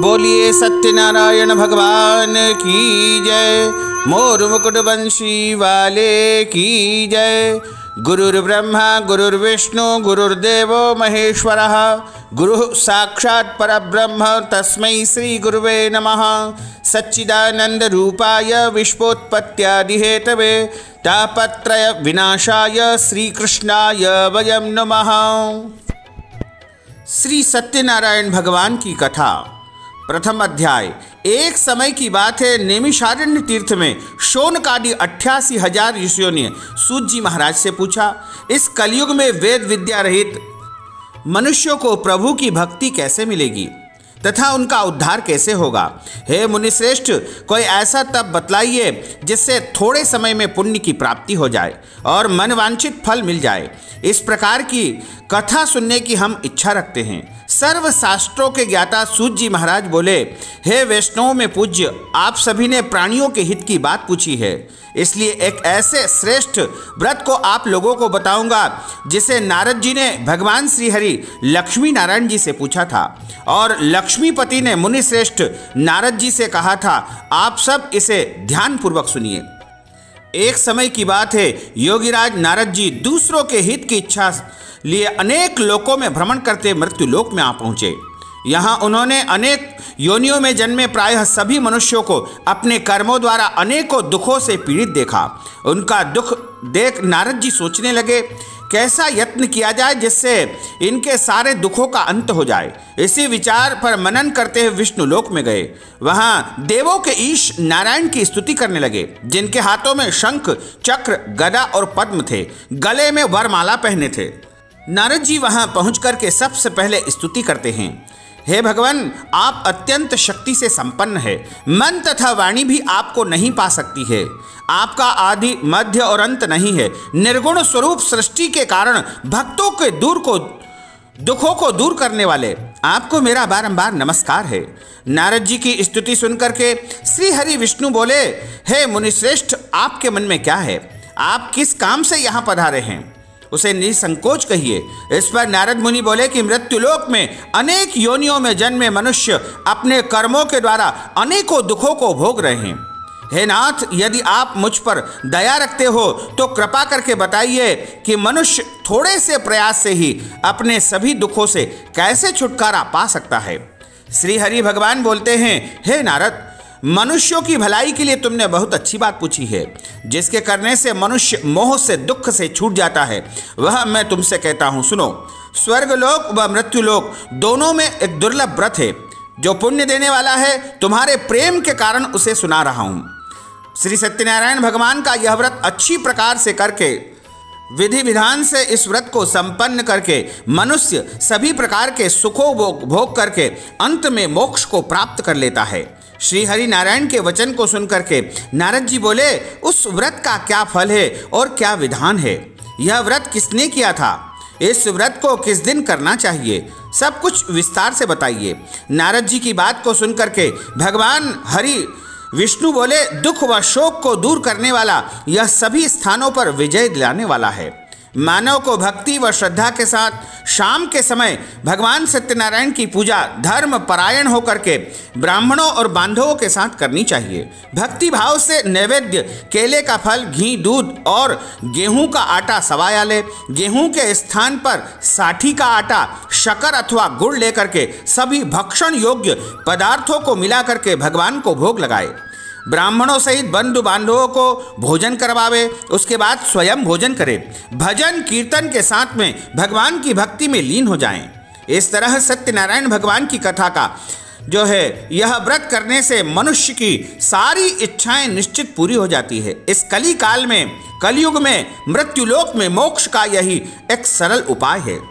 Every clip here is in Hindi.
बोलिए सत्यनारायण भगवान की जय। मोर मुकुट वंशी वाले की जय। गुरुर्ब्रह्मा गुरुर्विष्णु गुरुर्देवो महेश्वरः। गुरुः साक्षात् परब्रह्म तस्मै श्री गुरुवे नमः। सच्चिदानंद रूपाय विश्वोत्पत्त्यादिहेतवे तापत्रय विनाशाय श्रीकृष्णाय वयं नमः। श्री सत्यनारायण भगवान की कथा। प्रथम अध्याय। एक समय की बात है, नैमिषारण्य तीर्थ में शौनकादि 88,000 ऋषियों ने सूत जी महाराज से पूछा, इस कलयुग में वेद विद्या रहित मनुष्यों को प्रभु की भक्ति कैसे मिलेगी तथा उनका उद्धार कैसे होगा। हे मुनिश्रेष्ठ, कोई ऐसा तप बतलाइए जिससे थोड़े समय में पुण्य की प्राप्ति हो जाए और मनवांछित फल मिल जाए। इस प्रकार की कथा सुनने की हम इच्छा रखते हैं। सर्व शास्त्रों के ज्ञाता सूत जी महाराज बोले, हे वैष्णव में पूज्य, आप सभी ने प्राणियों के हित की बात पूछी है, इसलिए एक ऐसे श्रेष्ठ व्रत को आप लोगों को बताऊंगा जिसे नारद जी ने भगवान श्री हरि लक्ष्मी नारायण जी से पूछा था और लक्ष्मीपति ने मुनि श्रेष्ठ नारद जी से कहा था। आप सब इसे ध्यानपूर्वक सुनिए। एक समय की बात है, योगीराज नारद जी दूसरों के हित की इच्छा लिए अनेक लोकों में भ्रमण करते मृत्यु लोक में आ पहुँचे। यहाँ उन्होंने अनेक योनियों में जन्मे प्रायः सभी मनुष्यों को अपने कर्मों द्वारा अनेकों दुखों से पीड़ित देखा। उनका दुख देख नारद जी सोचने लगे, कैसा यत्न किया जाए जिससे इनके सारे दुखों का अंत हो जाए। इसी विचार पर मनन करते हुए विष्णु लोक में गए। वहाँ देवों के ईश नारायण की स्तुति करने लगे, जिनके हाथों में शंख चक्र गदा और पद्म थे, गले में वरमाला पहने थे। नारद जी वहाँ पहुँच करके सबसे पहले स्तुति करते हैं, हे भगवान, आप अत्यंत शक्ति से संपन्न है, मन तथा वाणी भी आपको नहीं पा सकती है। आपका आदि मध्य और अंत नहीं है। निर्गुण स्वरूप सृष्टि के कारण भक्तों के दुखों को दूर करने वाले आपको मेरा बारंबार नमस्कार है। नारद जी की स्तुति सुनकर के श्री हरि विष्णु बोले, हे मुनिश्रेष्ठ, आपके मन में क्या है? आप किस काम से यहाँ पधारे हैं? उसे निसंकोच कहिए। इस पर नारद मुनि बोले कि मृत्युलोक में अनेक योनियों में जन्मे मनुष्य अपने कर्मों के द्वारा अनेकों दुखों को भोग रहे हैं। हे नाथ, यदि आप मुझ पर दया रखते हो तो कृपा करके बताइए कि मनुष्य थोड़े से प्रयास से ही अपने सभी दुखों से कैसे छुटकारा पा सकता है। श्री हरि भगवान बोलते हैं, हे नारद, मनुष्यों की भलाई के लिए तुमने बहुत अच्छी बात पूछी है। जिसके करने से मनुष्य मोह से दुख से छूट जाता है, वह मैं तुमसे कहता हूँ, सुनो। स्वर्गलोक व मृत्युलोक दोनों में एक दुर्लभ व्रत है जो पुण्य देने वाला है। तुम्हारे प्रेम के कारण उसे सुना रहा हूँ। श्री सत्यनारायण भगवान का यह व्रत अच्छी प्रकार से करके, विधि विधान से इस व्रत को संपन्न करके मनुष्य सभी प्रकार के सुखों भोग करके अंत में मोक्ष को प्राप्त कर लेता है। श्री हरि नारायण के वचन को सुनकर के नारद जी बोले, उस व्रत का क्या फल है और क्या विधान है? यह व्रत किसने किया था? इस व्रत को किस दिन करना चाहिए? सब कुछ विस्तार से बताइए। नारद जी की बात को सुनकर के भगवान हरि विष्णु बोले, दुख व शोक को दूर करने वाला यह सभी स्थानों पर विजय दिलाने वाला है। मानव को भक्ति व श्रद्धा के साथ शाम के समय भगवान सत्यनारायण की पूजा धर्म परायण होकर के ब्राह्मणों और बांधवों के साथ करनी चाहिए। भक्ति भाव से नैवेद्य केले का फल, घी, दूध और गेहूं का आटा सवाया ले। गेहूं के स्थान पर साठी का आटा, शक्कर अथवा गुड़ लेकर के सभी भक्षण योग्य पदार्थों को मिला करके भगवान को भोग लगाए। ब्राह्मणों सहित बंधु बांधवों को भोजन करवावे, उसके बाद स्वयं भोजन करे। भजन कीर्तन के साथ में भगवान की भक्ति में लीन हो जाएं। इस तरह सत्यनारायण भगवान की कथा का जो है यह व्रत करने से मनुष्य की सारी इच्छाएं निश्चित पूरी हो जाती है। इस कली काल में, कलयुग में, मृत्युलोक में मोक्ष का यही एक सरल उपाय है।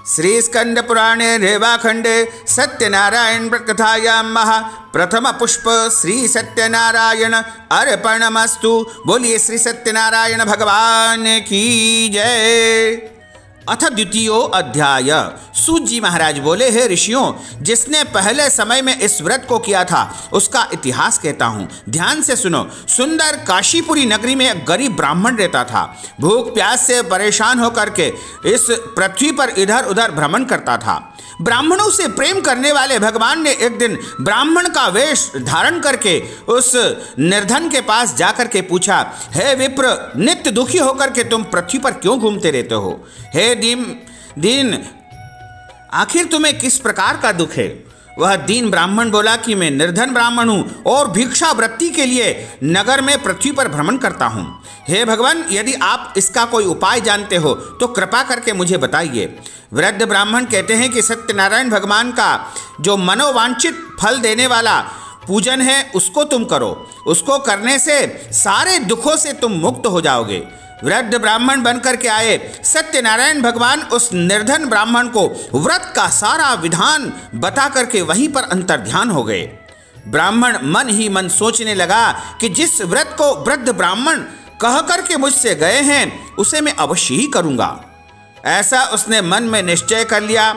श्री स्कंद पुराणे रेवाखंडे सत्यनारायण व्रत कथायां महा प्रथम पुष्प श्री सत्यनारायण अर्पणमस्तु। बोलिए श्री सत्यनारायण भगवान की जय। अथ द्वितीयो अध्याय। सूत जी महाराज बोले, हे ऋषियों, जिसने पहले समय में इस व्रत को किया था उसका इतिहास कहता हूँ, ध्यान से सुनो। सुंदर काशीपुरी नगरी में एक गरीब ब्राह्मण रहता था। भूख प्यास से परेशान होकर के इस पृथ्वी पर इधर उधर भ्रमण करता था। ब्राह्मणों से प्रेम करने वाले भगवान ने एक दिन ब्राह्मण का वेश धारण करके उस निर्धन के पास जाकर के पूछा, हे विप्र, नित्य दुखी होकर के तुम पृथ्वी पर क्यों घूमते रहते हो? हे दीन, आखिर तुम्हें किस प्रकार का दुख है? वह दीन ब्राह्मण बोला कि मैं निर्धन ब्राह्मण हूँ और भिक्षा वृत्ति के लिए नगर में पृथ्वी पर भ्रमण करता हूँ। हे भगवान, यदि आप इसका कोई उपाय जानते हो तो कृपा करके मुझे बताइए। वृद्ध ब्राह्मण कहते हैं कि सत्यनारायण भगवान का जो मनोवांछित फल देने वाला पूजन है उसको तुम करो। उसको करने से सारे दुखों से तुम मुक्त हो जाओगे। वृद्ध ब्राह्मण बनकर के आए सत्यनारायण भगवान उस निर्धन ब्राह्मण को व्रत का सारा विधान बता करके वहीं पर अंतर्ध्यान हो गए। ब्राह्मण मन ही मन सोचने लगा कि जिस व्रत को वृद्ध ब्राह्मण कह करके मुझसे गए हैं उसे मैं अवश्य ही करूंगा। ऐसा उसने मन में निश्चय कर लिया।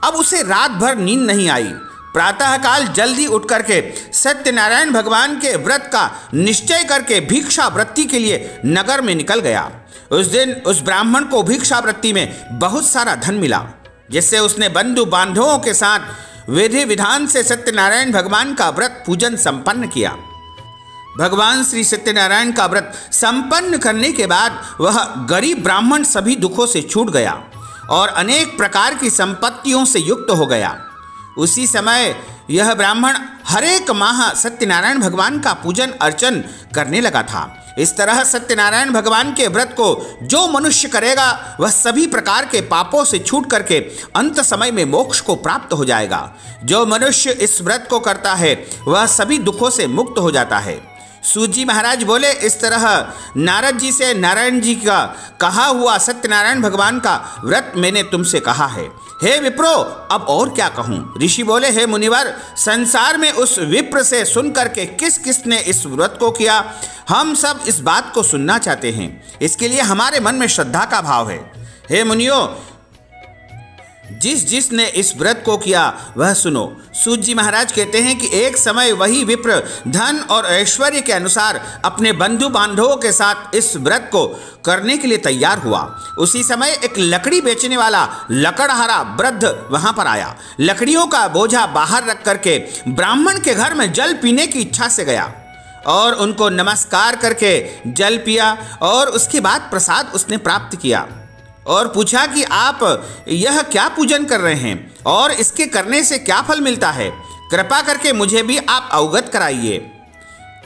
अब उसे रात भर नींद नहीं आई। प्रातःकाल जल्दी उठ करके सत्यनारायण भगवान के व्रत का निश्चय करके भिक्षा वृत्ति के लिए नगर में निकल गया। उस दिन उस ब्राह्मण को भिक्षा वृत्ति में बहुत सारा धन मिला, जिससे उसने बंधु बांधवों के साथ विधि विधान से सत्यनारायण भगवान का व्रत पूजन संपन्न किया। भगवान श्री सत्यनारायण का व्रत संपन्न करने के बाद वह गरीब ब्राह्मण सभी दुखों से छूट गया और अनेक प्रकार की संपत्तियों से युक्त हो गया। उसी समय यह ब्राह्मण हर एक माह सत्यनारायण भगवान का पूजन अर्चन करने लगा था। इस तरह सत्यनारायण भगवान के व्रत को जो मनुष्य करेगा वह सभी प्रकार के पापों से छूट करके अंत समय में मोक्ष को प्राप्त हो जाएगा। जो मनुष्य इस व्रत को करता है वह सभी दुखों से मुक्त हो जाता है। सूत जी महाराज बोले, इस तरह नारद जी से नारायण जी का कहा हुआ सत्यनारायण भगवान का व्रत मैंने तुमसे कहा है। हे विप्रो, अब और क्या कहूँ? ऋषि बोले, हे मुनिवर, संसार में उस विप्र से सुन करके किस किस ने इस व्रत को किया, हम सब इस बात को सुनना चाहते हैं। इसके लिए हमारे मन में श्रद्धा का भाव है। हे मुनियों, जिसने इस व्रत को किया वह सुनो। सूत जी महाराज कहते हैं कि एक समय वही विप्र धन और ऐश्वर्य के अनुसार अपने बंधु बांधवों के साथ इस व्रत को करने के लिए तैयार हुआ। उसी समय एक लकड़ी बेचने वाला लकड़हारा वृद्ध वहां पर आया। लकड़ियों का बोझा बाहर रख करके ब्राह्मण के घर में जल पीने की इच्छा से गया और उनको नमस्कार करके जल पिया और उसके बाद प्रसाद उसने प्राप्त किया और पूछा कि आप यह क्या पूजन कर रहे हैं और इसके करने से क्या फल मिलता है? कृपा करके मुझे भी आप अवगत कराइए।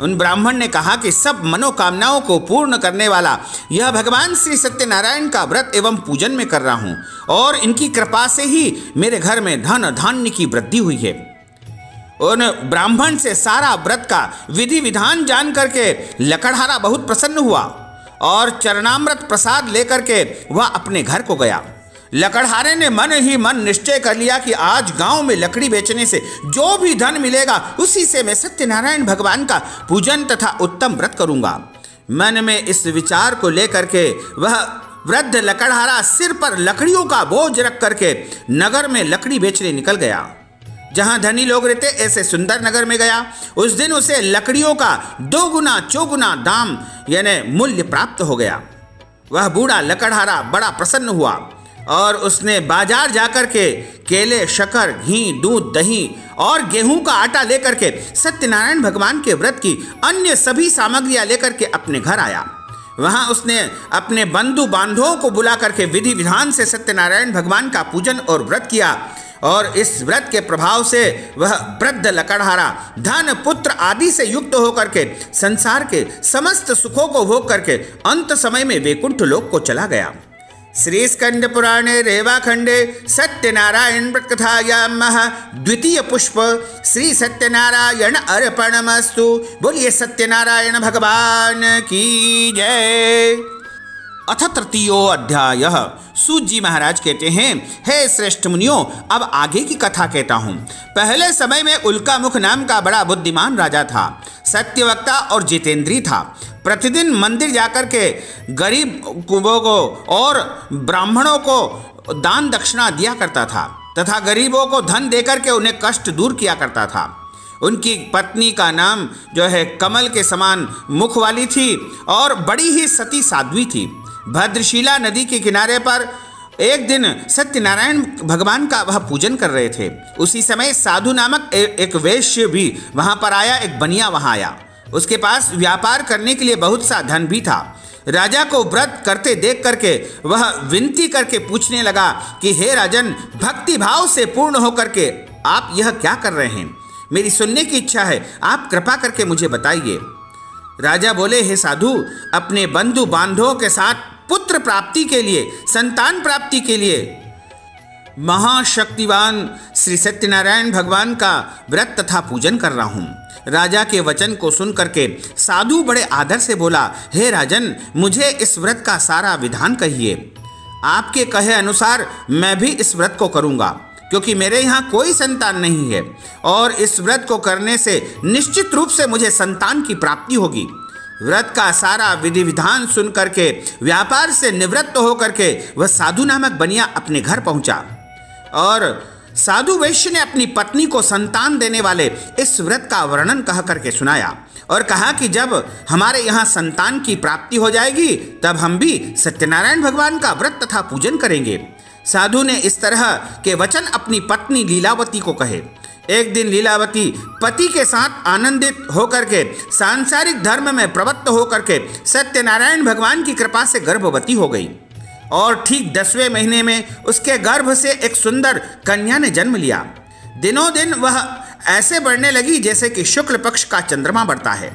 उन ब्राह्मण ने कहा कि सब मनोकामनाओं को पूर्ण करने वाला यह भगवान श्री सत्यनारायण का व्रत एवं पूजन में कर रहा हूँ और इनकी कृपा से ही मेरे घर में धन धान्य की वृद्धि हुई है। उन ब्राह्मण से सारा व्रत का विधि विधान जान करके लकड़हारा बहुत प्रसन्न हुआ और चरणामृत प्रसाद लेकर के वह अपने घर को गया। लकड़हारे ने मन ही मन निश्चय कर लिया कि आज गांव में लकड़ी बेचने से जो भी धन मिलेगा उसी से मैं सत्यनारायण भगवान का पूजन तथा उत्तम व्रत करूंगा। मन में इस विचार को लेकर के वह वृद्ध लकड़हारा सिर पर लकड़ियों का बोझ रख करके नगर में लकड़ी बेचने निकल गया। जहां धनी लोग रहते ऐसे सुंदर नगर में गया। उस दिन उसे लकड़ियों का 2 गुना चौगुना दाम यानी मूल्य प्राप्त हो गया। वह बूढ़ा लकड़हारा बड़ा प्रसन्न हुआ और उसने बाजार जाकर के केले, शक्कर, घी, दूध, दही और गेहूं का आटा लेकर के सत्यनारायण भगवान के व्रत की अन्य सभी सामग्रियां लेकर के अपने घर आया। वहां उसने अपने बंधु बांधवों को बुला करके विधि विधान से सत्यनारायण भगवान का पूजन और व्रत किया और इस व्रत के प्रभाव से वह वृद्ध लकड़हारा धन, पुत्र आदि से युक्त होकर के संसार के समस्त सुखों को भोग करके अंत समय में वैकुंठ लोक को चला गया। श्री स्कंद पुराणे रेवाखंडे सत्यनारायण व्रत कथायामः द्वितीय पुष्प श्री सत्यनारायण अर्पणमस्तु। बोलिए सत्यनारायण भगवान की जय। अथ तृतीयो अध्याय। सूत जी महाराज कहते हैं, हे श्रेष्ठ मुनियों, अब आगे की कथा कहता हूँ। पहले समय में उल्कामुख नाम का बड़ा बुद्धिमान राजा था। सत्यवक्ता और जितेंद्री था। प्रतिदिन मंदिर जाकर के गरीब कुंभों को और ब्राह्मणों को दान दक्षिणा दिया करता था तथा गरीबों को धन देकर के उन्हें कष्ट दूर किया करता था। उनकी पत्नी का नाम जो है कमल के समान मुख वाली थी और बड़ी ही सती साध्वी थी। भद्रशिला नदी के किनारे पर एक दिन सत्यनारायण भगवान का वह पूजन कर रहे थे। उसी समय साधु नामक एक वैश्य भी वहां पर आया। एक बनिया वहां आया। उसके पास व्यापार करने के लिए बहुत सा धन भी था। राजा को व्रत करते देख करके वह विनती करके पूछने लगा कि हे राजन, भक्ति भाव से पूर्ण होकर के आप यह क्या कर रहे हैं? मेरी सुनने की इच्छा है, आप कृपा करके मुझे बताइए। राजा बोले, हे साधु, अपने बंधु बांधवों के साथ पुत्र प्राप्ति के लिए, संतान प्राप्ति के लिए महाशक्तिवान श्री सत्यनारायण भगवान का व्रत तथा पूजन कर रहा हूँ। राजा के वचन को सुन करके साधु बड़े आदर से बोला, हे राजन, मुझे इस व्रत का सारा विधान कहिए। आपके कहे अनुसार मैं भी इस व्रत को करूँगा, क्योंकि मेरे यहाँ कोई संतान नहीं है और इस व्रत को करने से निश्चित रूप से मुझे संतान की प्राप्ति होगी। व्रत का सारा विधि विधान सुन करके व्यापार से निवृत्त होकर के वह साधु नामक बनिया अपने घर पहुंचा और साधु वैश्य ने अपनी पत्नी को संतान देने वाले इस व्रत का वर्णन कह करके सुनाया और कहा कि जब हमारे यहाँ संतान की प्राप्ति हो जाएगी तब हम भी सत्यनारायण भगवान का व्रत तथा पूजन करेंगे। साधु ने इस तरह के वचन अपनी पत्नी लीलावती को कहे। एक दिन लीलावती पति के साथ आनंदित होकर के सांसारिक धर्म में प्रवृत्त होकर के सत्यनारायण भगवान की कृपा से गर्भवती हो गई और ठीक 10वें महीने में उसके गर्भ से एक सुंदर कन्या ने जन्म लिया। दिनों दिन वह ऐसे बढ़ने लगी जैसे कि शुक्ल पक्ष का चंद्रमा बढ़ता है।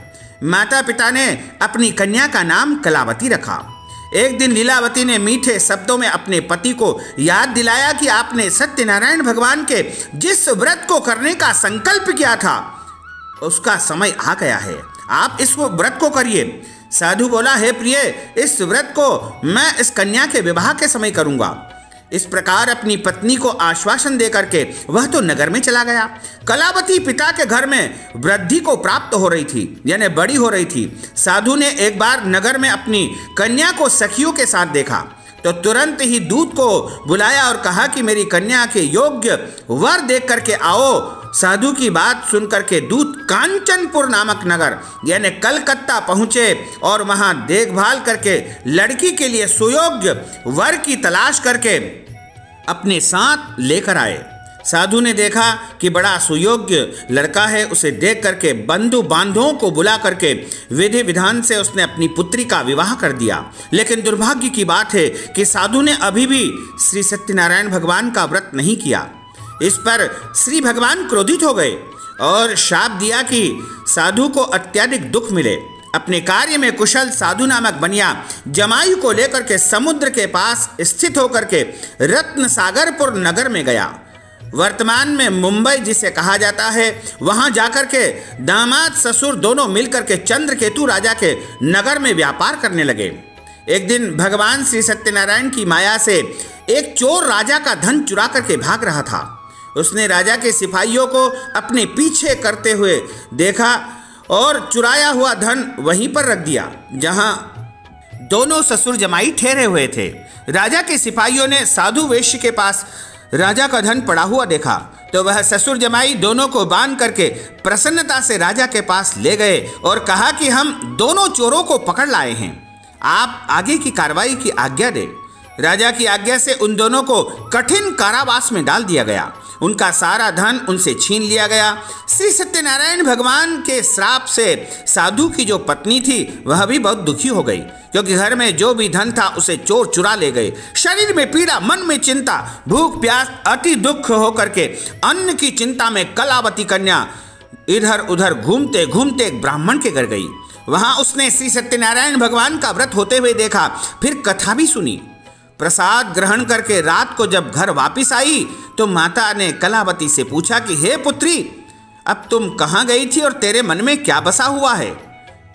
माता पिता ने अपनी कन्या का नाम कलावती रखा। एक दिन लीलावती ने मीठे शब्दों में अपने पति को याद दिलाया कि आपने सत्यनारायण भगवान के जिस व्रत को करने का संकल्प किया था उसका समय आ गया है, आप इस व्रत को करिए। साधु बोला, हे प्रिय, इस व्रत को मैं इस कन्या के विवाह के समय करूंगा। इस प्रकार अपनी पत्नी को आश्वासन देकर के वह तो नगर में चला गया। कलावती पिता के घर में वृद्धि को प्राप्त हो रही थी, यानी बड़ी हो रही थी। साधु ने एक बार नगर में अपनी कन्या को सखियों के साथ देखा तो तुरंत ही दूत को बुलाया और कहा कि मेरी कन्या के योग्य वर देख करके आओ। साधु की बात सुनकर के दूत कांचनपुर नामक नगर यानी कलकत्ता पहुंचे और वहां देखभाल करके लड़की के लिए सुयोग्य वर की तलाश करके अपने साथ लेकर आए। साधु ने देखा कि बड़ा सुयोग्य लड़का है। उसे देख करके बंधु बांधवों को बुला करके विधि विधान से उसने अपनी पुत्री का विवाह कर दिया। लेकिन दुर्भाग्य की बात है कि साधु ने अभी भी श्री सत्यनारायण भगवान का व्रत नहीं किया। इस पर श्री भगवान क्रोधित हो गए और शाप दिया कि साधु को अत्यधिक दुख मिले। अपने कार्य में कुशल साधु नामक बनिया जमाई को लेकर के समुद्र के पास स्थित होकर के रत्न सागरपुर नगर में गया। वर्तमान में मुंबई जिसे कहा जाता है, वहां जाकर के दामाद ससुर दोनों मिलकर के चंद्रकेतु राजा के नगर में व्यापार करने लगे। एक दिन भगवान श्री सत्यनारायण की माया से एक चोर राजा का धन चुरा करके भाग रहा था। उसने राजा के सिपाहियों को अपने पीछे करते हुए देखा और चुराया हुआ धन वहीं पर रख दिया जहां दोनों ससुर जमाई ठहरे हुए थे। राजा के सिपाहियों ने साधु वैश्य के पास राजा का धन पड़ा हुआ देखा तो वह ससुर जमाई दोनों को बांध करके प्रसन्नता से राजा के पास ले गए और कहा कि हम दोनों चोरों को पकड़ लाए हैं, आप आगे की कार्रवाई की आज्ञा दें। राजा की आज्ञा से उन दोनों को कठिन कारावास में डाल दिया गया। उनका सारा धन उनसे छीन लिया गया। श्री सत्यनारायण भगवान के श्राप से साधु की जो पत्नी थी वह भी बहुत दुखी हो गई, क्योंकि घर में जो भी धन था उसे चोर चुरा ले गए। शरीर में पीड़ा, मन में चिंता, भूख प्यास, अति दुख होकर के अन्न की चिंता में कलावती कन्या इधर उधर घूमते घूमते एक ब्राह्मण के घर गई। वहां उसने श्री सत्यनारायण भगवान का व्रत होते हुए देखा, फिर कथा भी सुनी। प्रसाद ग्रहण करके रात को जब घर वापस आई तो माता ने कलावती से पूछा कि हे पुत्री, अब तुम कहाँ गई थी और तेरे मन में क्या बसा हुआ है?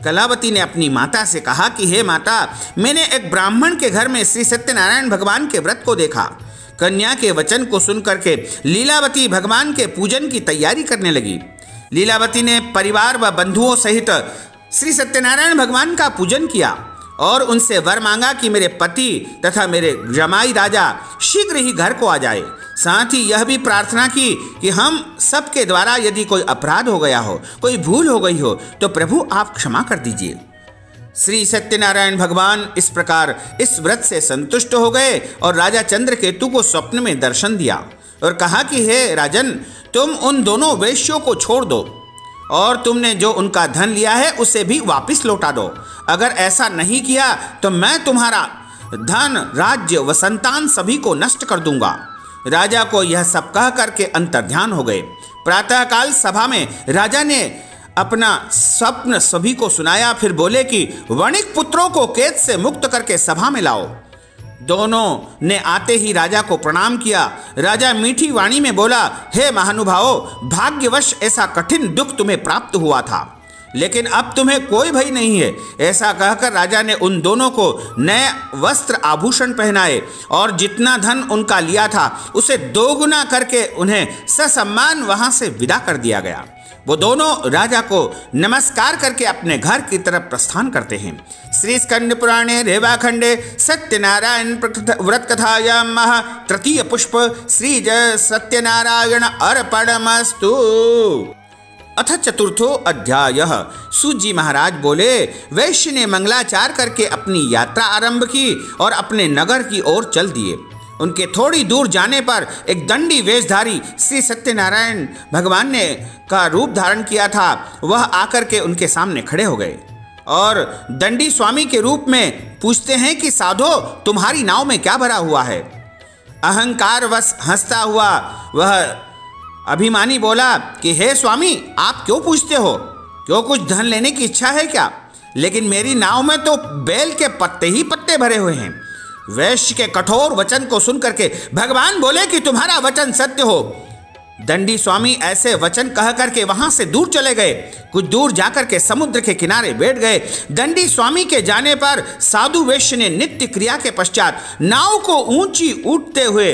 कलावती ने अपनी माता से कहा कि हे माता, मैंने एक ब्राह्मण के घर में श्री सत्यनारायण भगवान के व्रत को देखा। कन्या के वचन को सुनकर के लीलावती भगवान के पूजन की तैयारी करने लगी। लीलावती ने परिवार व बंधुओं सहित श्री सत्यनारायण भगवान का पूजन किया और उनसे वर मांगा कि मेरे पति तथा मेरे जमाई राजा शीघ्र ही घर को आ जाए। साथ ही यह भी प्रार्थना की कि हम सबके द्वारा यदि कोई अपराध हो गया हो, कोई भूल हो गई हो तो प्रभु आप क्षमा कर दीजिए। श्री सत्यनारायण भगवान इस प्रकार इस व्रत से संतुष्ट हो गए और राजा चंद्रकेतु को स्वप्न में दर्शन दिया और कहा कि हे राजन, तुम उन दोनों वेश्यों को छोड़ दो और तुमने जो उनका धन लिया है उसे भी वापस लौटा दो। अगर ऐसा नहीं किया तो मैं तुम्हारा धन, राज्य व संतान सभी को नष्ट कर दूंगा। राजा को यह सब कह करके अंतर्ध्यान हो गए। प्रातःकाल सभा में राजा ने अपना स्वप्न सभी को सुनाया। फिर बोले कि वणिक पुत्रों को कैद से मुक्त करके सभा में लाओ। दोनों ने आते ही राजा को प्रणाम किया। राजा मीठी वाणी में बोला, हे महानुभावों, भाग्यवश ऐसा कठिन दुख तुम्हें प्राप्त हुआ था, लेकिन अब तुम्हें कोई भय नहीं है। ऐसा कहकर राजा ने उन दोनों को नए वस्त्र आभूषण पहनाए और जितना धन उनका लिया था उसे दोगुना करके उन्हें ससम्मान वहां से विदा कर दिया गया। वो दोनों राजा को नमस्कार करके अपने घर की तरफ प्रस्थान करते हैं। श्री स्कंद पुराणे रेवाखंडे सत्यनारायण व्रत कथायां तृतीय पुष्प श्री जय सत्यनारायण अर्पणमस्तु। अथ चतुर्थो अध्याय। सूत जी महाराज बोले, वैश्य ने मंगलाचार करके अपनी यात्रा आरंभ की और अपने नगर की ओर चल दिए। उनके थोड़ी दूर जाने पर एक दंडी वेशधारी श्री सत्यनारायण भगवान ने का रूप धारण किया था, वह आकर के उनके सामने खड़े हो गए और दंडी स्वामी के रूप में पूछते हैं कि साधो, तुम्हारी नाव में क्या भरा हुआ है? अहंकार वश हंसता हुआ वह अभिमानी बोला कि हे स्वामी, आप क्यों पूछते हो? क्यों कुछ धन लेने की इच्छा है क्या? लेकिन मेरी नाव में तो बेल के पत्ते ही पत्ते भरे हुए हैं। वैश्य के कठोर वचन को सुनकर के भगवान बोले कि तुम्हारा वचन सत्य हो। दंडी स्वामी ऐसे वचन कह करके वहां से दूर चले गए। कुछ दूर जाकर के समुद्र के किनारे बैठ गए। दंडी स्वामी के जाने पर साधु वैश्य ने नित्य क्रिया के पश्चात नाव को ऊंची उठते हुए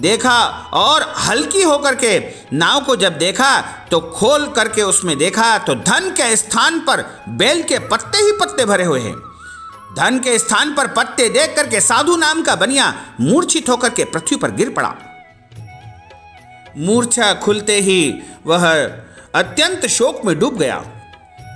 देखा और हल्की होकर के नाव को जब देखा तो खोल करके उसमें देखा तो धन के स्थान पर बेल के पत्ते ही पत्ते भरे हुए हैं। धन के स्थान पर पत्ते देख करके साधु नाम का बनिया मूर्छित होकर के पृथ्वी पर गिर पड़ा। मूर्छा खुलते ही वह अत्यंत शोक में डूब गया।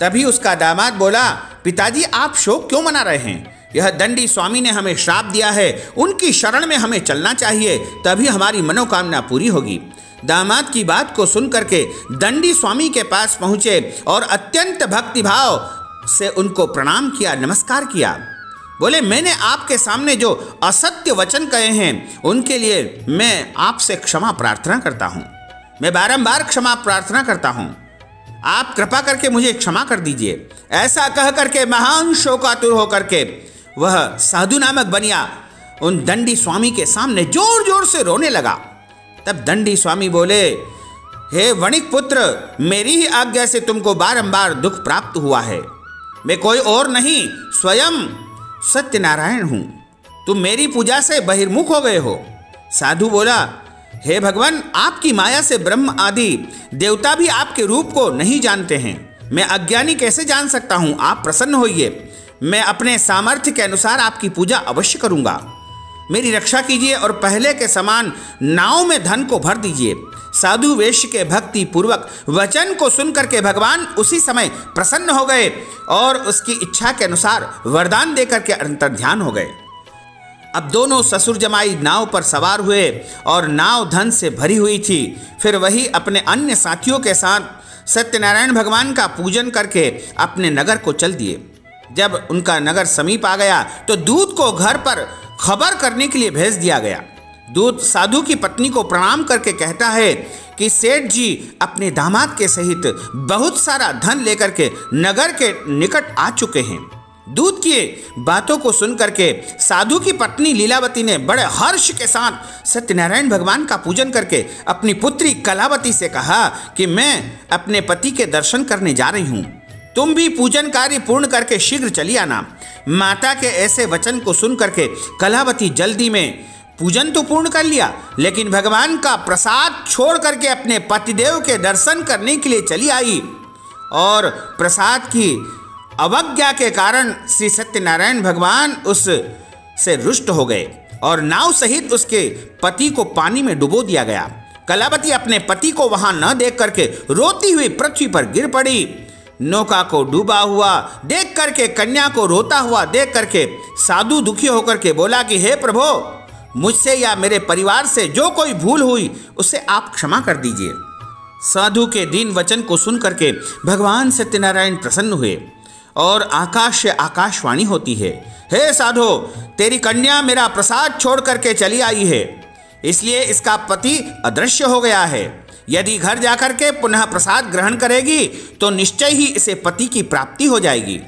तभी उसका दामाद बोला, पिताजी आप शोक क्यों मना रहे हैं? यह दंडी स्वामी ने हमें श्राप दिया है, उनकी शरण में हमें चलना चाहिए, तभी हमारी मनोकामना पूरी होगी। दामाद की बात को सुन करके दंडी स्वामी के पास पहुंचे और अत्यंत भक्तिभाव से उनको प्रणाम किया, नमस्कार किया। बोले, मैंने आपके सामने जो असत्य वचन कहे हैं उनके लिए मैं आपसे क्षमा प्रार्थना करता हूँ। मैं बारंबार क्षमा प्रार्थना करता हूँ, आप कृपा करके मुझे क्षमा कर दीजिए। ऐसा कह करके महान शोकातुर होकर के वह साधु नामक बनिया उन दंडी स्वामी के सामने जोर जोर से रोने लगा। तब दंडी स्वामी बोले, हे वणिक पुत्र, मेरी ही आज्ञा से तुमको बारंबार दुख प्राप्त हुआ है। मैं कोई और नहीं, स्वयं सत्यनारायण हूं। तुम मेरी पूजा से बहिर्मुख हो गए हो। साधु बोला, हे भगवान, आपकी माया से ब्रह्म आदि देवता भी आपके रूप को नहीं जानते हैं। मैं अज्ञानी कैसे जान सकता हूं? आप प्रसन्न होइए, मैं अपने सामर्थ्य के अनुसार आपकी पूजा अवश्य करूंगा। मेरी रक्षा कीजिए और पहले के समान नाव में धन को भर दीजिए। साधु वेश्य के भक्ति पूर्वक वचन को सुनकर के भगवान उसी समय प्रसन्न हो गए और उसकी इच्छा के अनुसार वरदान देकर के अंतर्ध्यान हो गए। अब दोनों ससुर जमाई नाव पर सवार हुए और नाव धन से भरी हुई थी। फिर वही अपने अन्य साथियों के साथ सत्यनारायण भगवान का पूजन करके अपने नगर को चल दिए। जब उनका नगर समीप आ गया तो दूत को घर पर खबर करने के लिए भेज दिया गया। दूत साधु की पत्नी को प्रणाम करके कहता है कि सेठ जी अपने दामाद के सहित बहुत सारा धन लेकर के नगर के निकट आ चुके हैं। दूत की बातों को सुनकर के साधु की पत्नी लीलावती ने बड़े हर्ष के साथ सत्यनारायण भगवान का पूजन करके अपनी पुत्री कलावती से कहा कि मैं अपने पति के दर्शन करने जा रही हूँ, तुम भी पूजन कार्य पूर्ण करके शीघ्र चली आना। माता के ऐसे वचन को सुन करके कलावती जल्दी में पूजन तो पूर्ण कर लिया, लेकिन भगवान का प्रसाद छोड़ करके अपने पतिदेव के दर्शन करने के लिए चली आई और प्रसाद की अवज्ञा के कारण श्री सत्यनारायण भगवान उस से रुष्ट हो गए और नाव सहित उसके पति को पानी में डुबो दिया गया। कलावती अपने पति को वहां न देख करके रोती हुई पृथ्वी पर गिर पड़ी। नौका को डूबा हुआ देख करके, कन्या को रोता हुआ देख करके साधु दुखी होकर के बोला कि हे प्रभु, मुझसे या मेरे परिवार से जो कोई भूल हुई उसे आप क्षमा कर दीजिए। साधु के दीन वचन को सुन करके भगवान सत्यनारायण प्रसन्न हुए और आकाश से आकाशवाणी होती है, हे साधो, तेरी कन्या मेरा प्रसाद छोड़ करके चली आई है, इसलिए इसका पति अदृश्य हो गया है। यदि घर जाकर के पुनः प्रसाद ग्रहण करेगी तो निश्चय ही इसे पति की प्राप्ति हो जाएगी।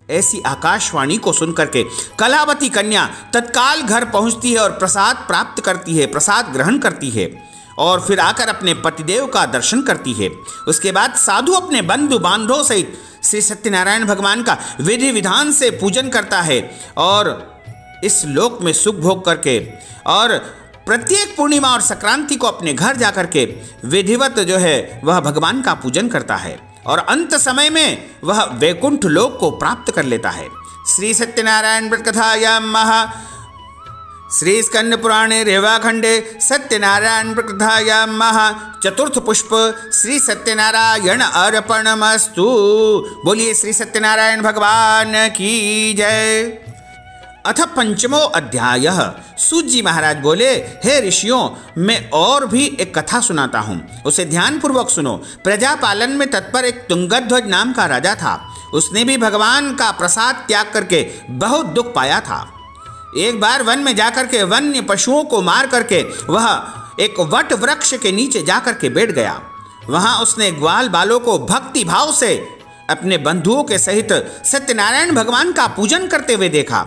ऐसी आकाशवाणी को सुनकर के कलावती कन्या तत्काल घर पहुंचती है और प्रसाद प्राप्त करती है, प्रसाद ग्रहण करती है और फिर आकर अपने पतिदेव का दर्शन करती है। उसके बाद साधु अपने बंधु बांधवों सहित श्री सत्यनारायण भगवान का विधि विधान से पूजन करता है और इस लोक में सुख भोग करके और प्रत्येक पूर्णिमा और संक्रांति को अपने घर जाकर के विधिवत जो है वह भगवान का पूजन करता है और अंत समय में वह वैकुंठ लोक को प्राप्त कर लेता है। श्री सत्यनारायण व्रत कथायाम श्री स्कंद पुराणे रेवाखंडे सत्यनारायण व्रत कथायाम चतुर्थ पुष्प श्री सत्यनारायण अर्पणमस्तु। बोलिए श्री सत्यनारायण भगवान की जय। अथ पंचमो अध्याय। सूत जी महाराज बोले, हे ऋषियों, मैं और भी एक कथा सुनाता हूँ, उसे ध्यानपूर्वक सुनो। प्रजा पालन में तत्पर एक तुंगध्वज नाम का राजा था। उसने भी भगवान का प्रसाद त्याग करके बहुत दुख पाया था। एक बार वन में जाकर के वन्य पशुओं को मार करके वह एक वट वृक्ष के नीचे जाकर के बैठ गया। वहां उसने ग्वाल बालों को भक्ति भाव से अपने बंधुओं के सहित सत्यनारायण भगवान का पूजन करते हुए देखा।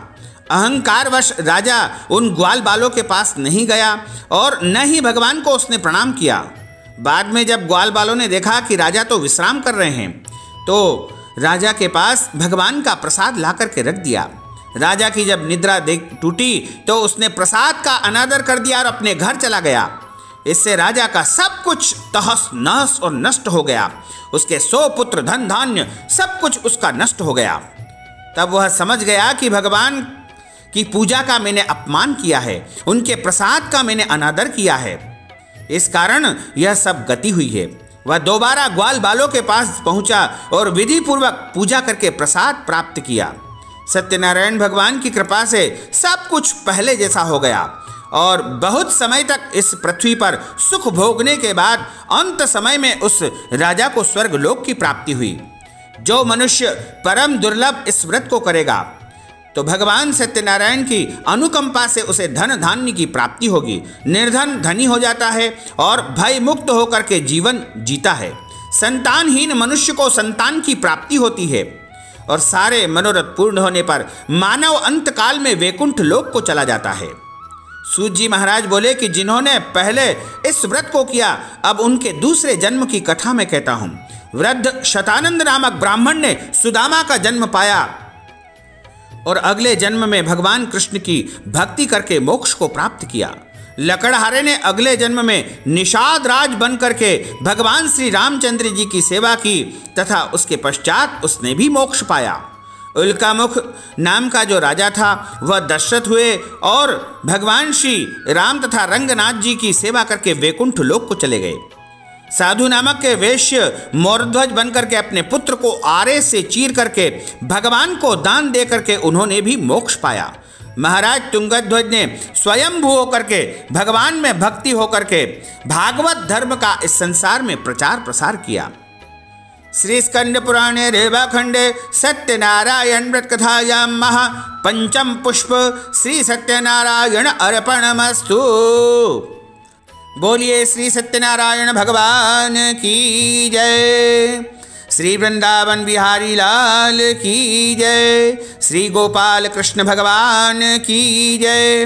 अहंकारवश राजा उन ग्वाल बालों के पास नहीं गया और न ही भगवान को उसने प्रणाम किया। बाद में जब ग्वाल बालों ने देखा कि राजा तो विश्राम कर रहे हैं, तो राजा के पास भगवान का प्रसाद ला करके रख दिया। राजा की जब निद्रा टूटी तो उसने प्रसाद का अनादर कर दिया और अपने घर चला गया। इससे राजा का सब कुछ तहस नहस और नष्ट हो गया। उसके 100 पुत्र, धन धान्य सब कुछ उसका नष्ट हो गया। तब वह समझ गया कि भगवान की पूजा का मैंने अपमान किया है, उनके प्रसाद का मैंने अनादर किया है, इस कारण यह सब गति हुई है। वह दोबारा ग्वाल बालों के पास पहुंचा और विधि पूर्वक पूजा करके प्रसाद प्राप्त किया। सत्यनारायण भगवान की कृपा से सब कुछ पहले जैसा हो गया और बहुत समय तक इस पृथ्वी पर सुख भोगने के बाद अंत समय में उस राजा को स्वर्ग लोक की प्राप्ति हुई। जो मनुष्य परम दुर्लभ इस व्रत को करेगा तो भगवान सत्यनारायण की अनुकंपा से उसे धन धान्य की प्राप्ति होगी। निर्धन धनी हो जाता है और भय मुक्त होकर के जीवन जीता है। संतानहीन मनुष्य को संतान की प्राप्ति होती है और सारे मनोरथ पूर्ण होने पर मानव अंत काल में वैकुंठ लोक को चला जाता है। सूत जी महाराज बोले कि जिन्होंने पहले इस व्रत को किया, अब उनके दूसरे जन्म की कथा मैं कहता हूँ। वृद्ध शतानंद नामक ब्राह्मण ने सुदामा का जन्म पाया और अगले जन्म में भगवान कृष्ण की भक्ति करके मोक्ष को प्राप्त किया। लकड़हारे ने अगले जन्म में निषाद राज बन करके भगवान श्री रामचंद्र जी की सेवा की तथा उसके पश्चात उसने भी मोक्ष पाया। उल्कामुख नाम का जो राजा था वह दशरथ हुए और भगवान श्री राम तथा रंगनाथ जी की सेवा करके वैकुंठ लोक को चले गए। साधु नामक के वैश्य मोरध्वज बनकर के अपने पुत्र को आरे से चीर करके भगवान को दान दे करके उन्होंने भी मोक्ष पाया। महाराज तुंगध्वज ने स्वयंभू होकर के भगवान में भक्ति होकर के भागवत धर्म का इस संसार में प्रचार प्रसार किया। श्री स्कंद पुराणे रेवाखंडे सत्यनारायण व्रत कथायाम पंचम पुष्प श्री सत्यनारायण अर्पणमस्तु। बोलिए श्री सत्यनारायण भगवान की जय। श्री वृंदावन बिहारी लाल की जय। श्री गोपाल कृष्ण भगवान की जय।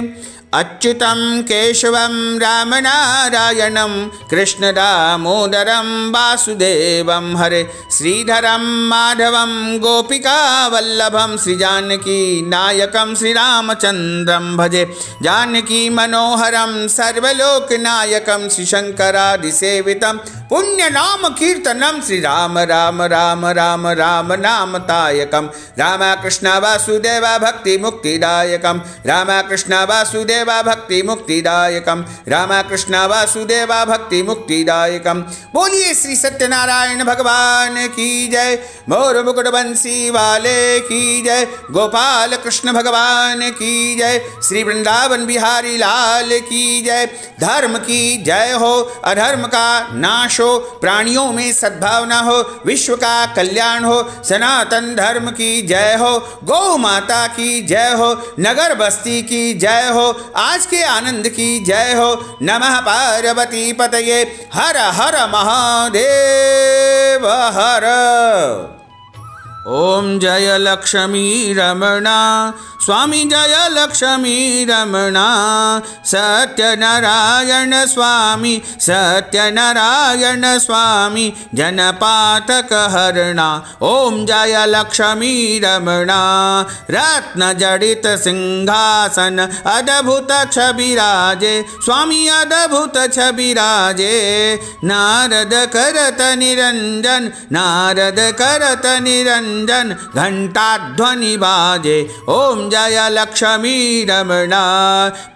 अच्युतं केशवं राम नारायणं कृष्ण दामोदरं वासुदेवं हरे श्रीधरं माधवं गोपिका वल्लभं श्री जानकी नायकं श्रीरामचन्द्रं भजे। जानकी मनोहरं सर्वलोकनायकं श्री शंकरादिसेवितं पुण्य नाम कीर्तनम श्री राम राम राम राम राम नाम तायकम राम कृष्ण वासुदेव भक्ति मुक्तिदायकम राम कृष्ण वासुदेव भक्ति मुक्तिदायकम राम कृष्ण वासुदेव भक्ति मुक्तिदायकम। बोलिए श्री सत्यनारायण भगवान की जय। मोर मुकुट बंसी वाले की जय। गोपाल कृष्ण भगवान की जय। श्री वृंदावन बिहारी लाल की जय। धर्म की जय हो, अधर्म का नाश हो, प्राणियों में सद्भावना हो, विश्व का कल्याण हो, सनातन धर्म की जय हो, गौ माता की जय हो, नगर बस्ती की जय हो, आज के आनंद की जय हो। नमः पार्वती पतये। हर हर महादेव हर। ओम जय लक्ष्मी रमणा स्वामी जय लक्ष्मी रमणा सत्यनारायण स्वामी सत्यनारायण स्वामी जनपातक हरणा। ओम जय लक्ष्मी रमणा रत्न जड़ित सिंहासन अद्भुत छबिराजे स्वामी अद्भुत छबिराजे। नारद करत निरंजन नारद करत निरंजन घंटा ध्वनि बाजे। ओम जय लक्ष्मी रमणा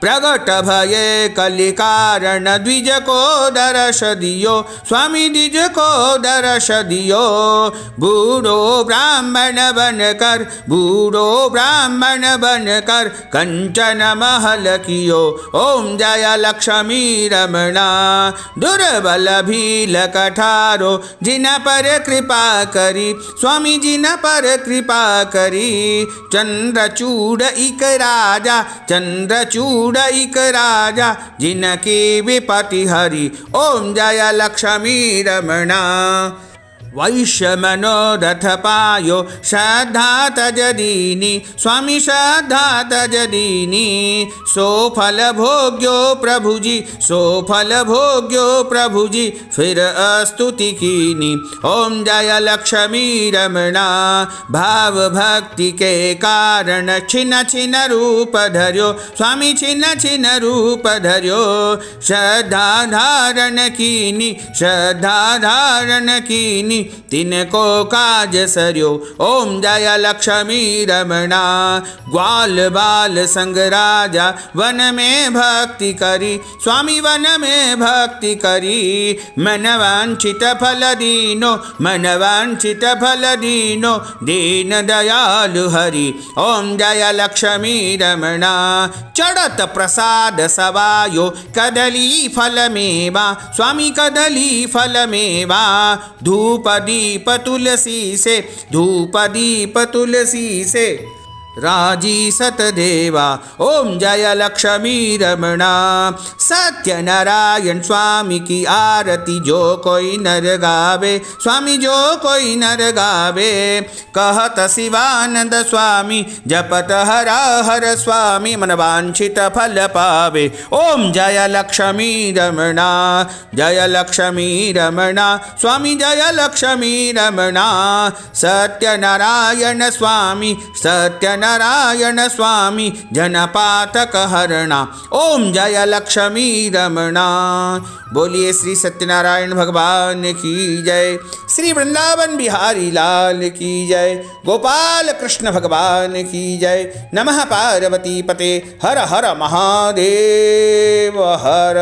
प्रगट भये कलि कारण द्विज को दर्श दियो स्वामी द्विज को दर्श दियो। बूढ़ो ब्राह्मण बनकर बूढ़ो ब्राह्मण बनकर कंचन महल कियो। ओम जय लक्ष्मी रमणा दुर्बल भील कठारो जिन पर कृपा करी स्वामी जिन पर कृपा करी। चंद्रचूड़ इक राजा चंद्रचूड़ इक राजा जिनकी विपति हरि। ओम जय लक्ष्मी रमणा वैश्य मनोरथ पायो श्रद्धा तजदीनी स्वामी श्रद्धा तजदीनी। सो फल भोग्यो प्रभु जी सो फल भोग्यो प्रभु जी फिर स्तुति कीनी। ओम जय लक्ष्मी रमणा भाव भक्ति के कारण छिन छिन रूप धर्यो स्वामी छिन छिन रूप धर्यो। श्रद्धा धारण कीनी श्रद्धा धारण कीनी तिनको काज सर्यो। ओम जय लक्ष्मी रमणा ग्वाल बाल संग राजा वन में भक्ति करी स्वामी वन में भक्ति करी। मन वांछित फल दीनो मन वांछित फल दीनो दीन दयालु हरि। ओम जय लक्ष्मी रमणा चढ़त प्रसाद सवायो कदली फल मेवा स्वामी कदली फल मेवा। धूप दीप तुलसी से धूप दीप तुलसी से राजी सतदेवा। ओम जय लक्ष्मी रमणा सत्यनारायण स्वामी की आरती जो कोई नर गावे स्वामी जो कोई नर गावे। कहत शिवानंद स्वामी जपत हरा हर स्वामी मन वांछित फल पावे। ओम जय लक्ष्मी रमणा जय लक्ष्मी रमणा स्वामी जय लक्ष्मी रमणा। सत्यनारायण स्वामी सत्यनारायण स्वामी जनपातक हरणा। ओम जय लक्ष्मी रमणा। बोलिए श्री सत्यनारायण भगवान की जय। श्री वृंदावन बिहारी लाल की जय। गोपाल कृष्ण भगवान की जय। नमः पार्वती पते। हर हर महादेव हर।